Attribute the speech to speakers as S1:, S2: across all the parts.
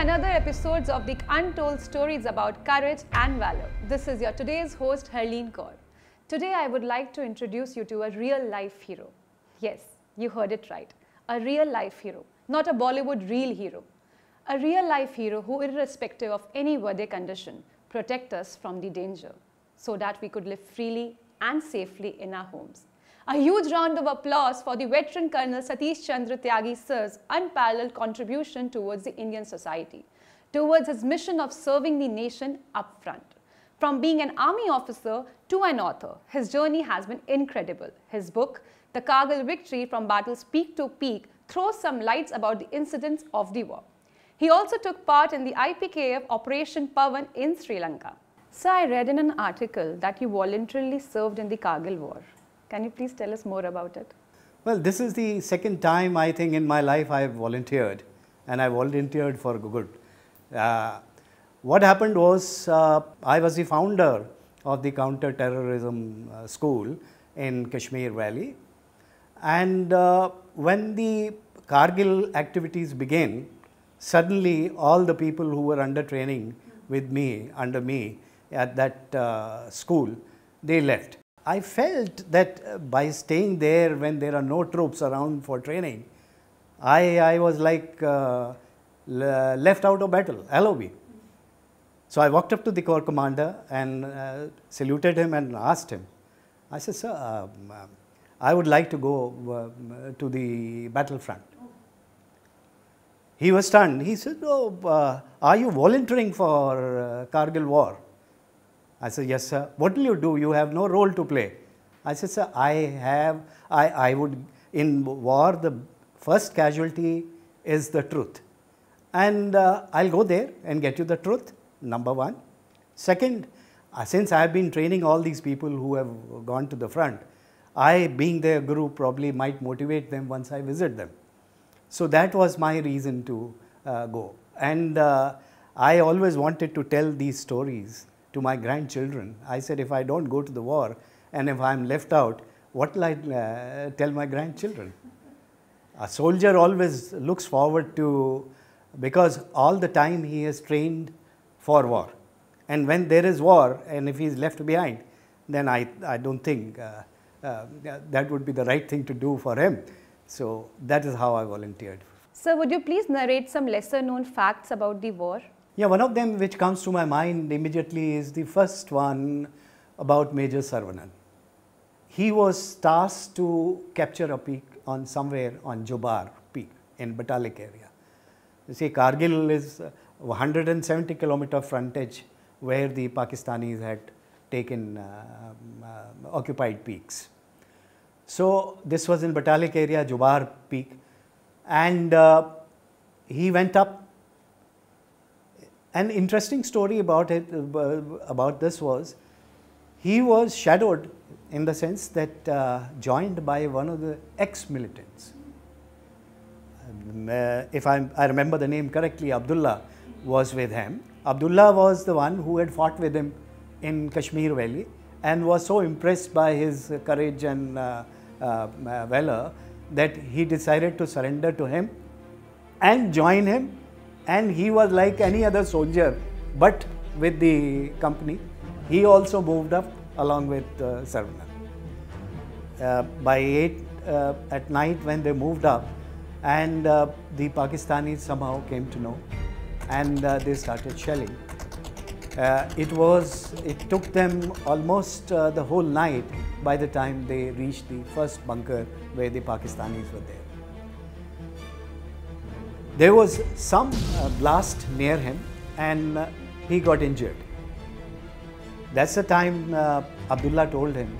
S1: another episode of the untold stories about courage and valor. This is your today's host, Harleen Kaur. Today I would like to introduce you to a real-life hero. Yes, you heard it right. A real-life hero, not a Bollywood real hero. A real-life hero who, irrespective of any weather condition, protect us from the danger so that we could live freely and safely in our homes. A huge round of applause for the veteran Col Satish Tyagi sir's unparalleled contribution towards the Indian society, towards his mission of serving the nation up front. From being an army officer to an author, his journey has been incredible. His book, The Kargil Victory from Battles Peak to Peak, throws some lights about the incidents of the war. He also took part in the IPKF-Operation Pawan in Sri Lanka. Sir, I read in an article that you voluntarily served in the Kargil War. Can you please tell us more about it?
S2: Well, this is the second time I think in my life I have volunteered, and I volunteered for good. What happened was I was the founder of the counter-terrorism school in Kashmir Valley, and when the Kargil activities began, suddenly all the people who were under training with me, under me at that school, they left. I felt that by staying there when there are no troops around for training, I was like left out of battle, LOB. So I walked up to the corps commander and saluted him and asked him. I said, sir, I would like to go to the battlefront. He was stunned. He said, oh, are you volunteering for Kargil War? I said, yes, sir. What will you do? You have no role to play. I said, sir, I would, in war, the first casualty is the truth. And I'll go there and get you the truth, number one. Second, since I have been training all these people who have gone to the front, I, being their guru, probably might motivate them once I visit them. So that was my reason to go. And I always wanted to tell these stories to my grandchildren. I said, if I don't go to the war and if I'm left out, what will I tell my grandchildren? A soldier always looks forward to, because all the time he has trained for war. And when there is war and if he's left behind, then I don't think that would be the right thing to do for him. So that is how I volunteered.
S1: Sir, would you please narrate some lesser known facts about the war?
S2: Yeah, one of them which comes to my mind immediately is the first one about Major Saravanan. He was tasked to capture a peak on somewhere on Jobar Peak in Batalik area. You see, Kargil is 170 kilometer frontage where the Pakistanis had taken occupied peaks. So this was in Batalik area, Jobar Peak, and he went up. An interesting story about this was, he was shadowed in the sense that joined by one of the ex-militants. If I remember the name correctly, Abdullah was with him. Abdullah was the one who had fought with him in Kashmir Valley and was so impressed by his courage and valor that he decided to surrender to him and join him. And he was like any other soldier, but with the company. He also moved up along with Saravanan. By 8 at night when they moved up, and the Pakistanis somehow came to know, and they started shelling. It took them almost the whole night by the time they reached the first bunker where the Pakistanis were there. There was some blast near him and he got injured. That's the time Abdullah told him,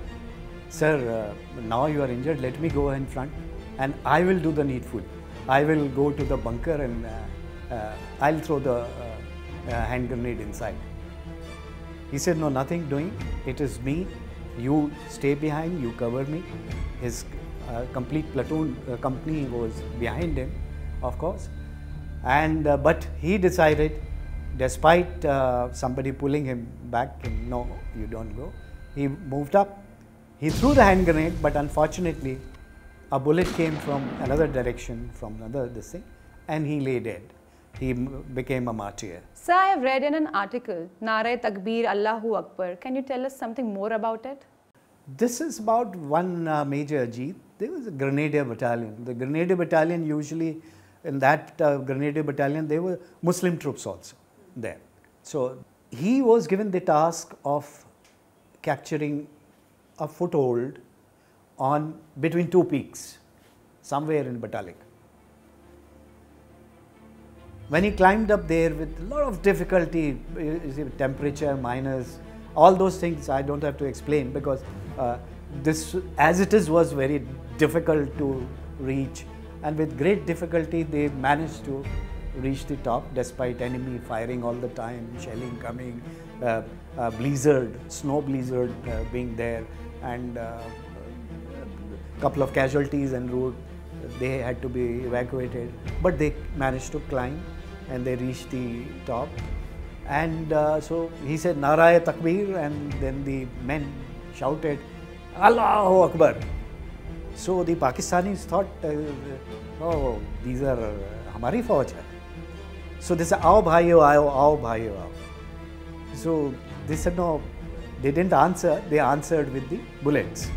S2: sir, now you are injured, let me go in front and I will do the needful. I will go to the bunker and I'll throw the hand grenade inside. He said, no, nothing doing, it is me, you stay behind, you cover me. His complete platoon company was behind him, of course. And but he decided, despite somebody pulling him back, and no, you don't go, he moved up. He threw the hand grenade, but unfortunately, a bullet came from another direction, from another this thing, and he lay dead. he became a martyr.
S1: Sir, I have read in an article, Nare Takbir Allahu Akbar. Can you tell us something more about it?
S2: This is about one Major Ajit. There was a Grenadier Battalion. The Grenadier Battalion usually, in that Grenadier Battalion, there were Muslim troops also there. So he was given the task of capturing a foothold on between two peaks, somewhere in Batalik. When he climbed up there with a lot of difficulty, temperature, minus, all those things I don't have to explain, because this as it is was very difficult to reach, and with great difficulty they managed to reach the top despite enemy firing all the time, shelling coming, blizzard, snow blizzard being there, and couple of casualties en route. They had to be evacuated, but they managed to climb and they reached the top. And so he said Naraye Takbir, and then the men shouted Allahu Akbar. So the Pakistanis thought, oh, these are hamari fauj hai. So they said, Aao bhaiyo, aao bhaiyo, aao. So they said no, they didn't answer, they answered with the bullets.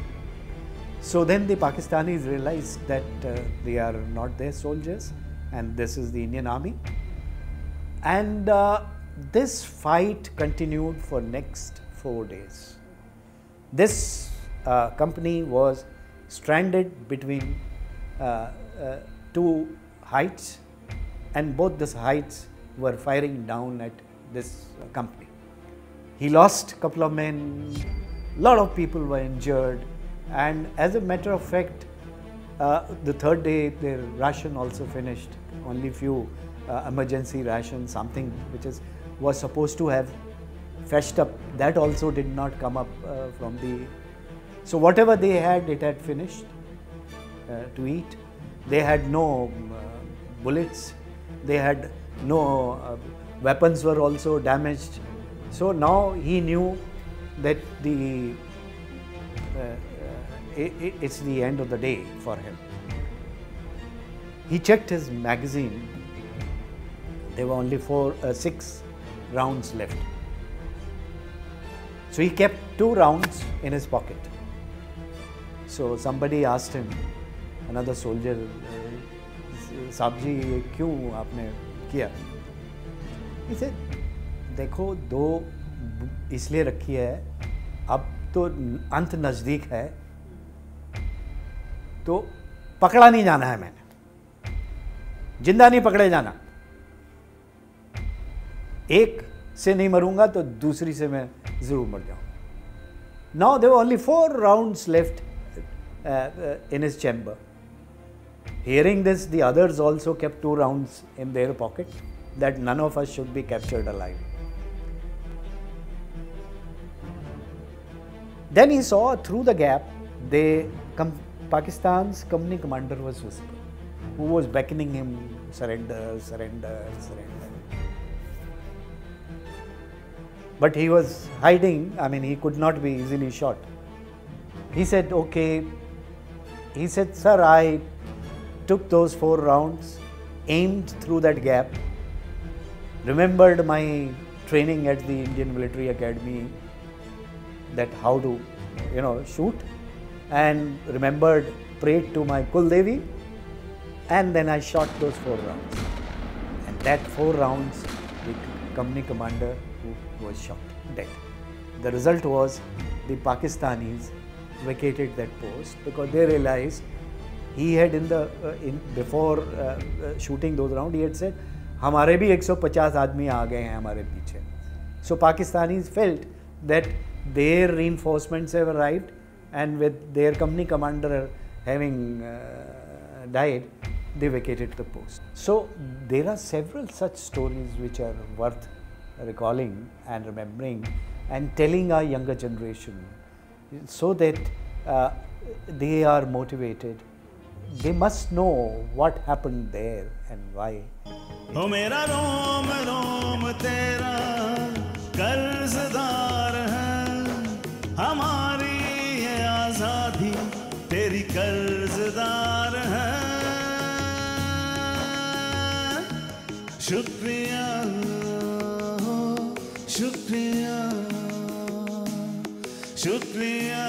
S2: So then the Pakistanis realized that they are not their soldiers and this is the Indian Army. And this fight continued for next 4 days. This company was stranded between two heights, and both these heights were firing down at this company. He lost a couple of men, a lot of people were injured, and as a matter of fact, the third day their ration also finished. Only few emergency rations, something which was supposed to have fetched up, that also did not come up from the. So whatever they had, it had finished to eat. They had no bullets. They had no weapons were also damaged. So now he knew that it's the end of the day for him. He checked his magazine. There were only 6 rounds left. So he kept 2 rounds in his pocket. So somebody asked him, another soldier, साहब जी ये क्यों आपने किया? He said, देखो 2 इसलिए रखी है, अब तो अंत नज़दीक है, तो पकड़ा नहीं जाना है मैंने, जिंदा नहीं पकड़े जाना, एक से नहीं मरूंगा तो दूसरी से मैं जरूर मर जाऊंगा. Now there were only 4 rounds left in his chamber. Hearing this, the others also kept 2 rounds in their pocket, that none of us should be captured alive. Then he saw through the gap, Pakistan's company commander was visible, who was beckoning him, surrender, surrender, surrender. But he was hiding, I mean, he could not be easily shot. He said, okay. He said, sir, I took those 4 rounds, aimed through that gap, remembered my training at the Indian Military Academy, that how to, shoot, and remembered, prayed to my Kul Devi, and then I shot those 4 rounds. And that 4 rounds, the company commander was shot dead. The result was the Pakistanis vacated that post because they realized he had before shooting those rounds, he had said, हमारे भी 150 आदमी आ गए हैं हमारे पीछे. So Pakistanis felt that their reinforcements have arrived, and with their company commander having died, they vacated the post. So there are several such stories which are worth recalling and remembering and telling our younger generation, so that they are motivated. They must know what happened there and why.
S3: ओ मेरा रोम रोम तेरा कर्जदार है, हमारी ये आजादी तेरी कर्जदार है. शुक्रिया शुक्रिया शुक्रिया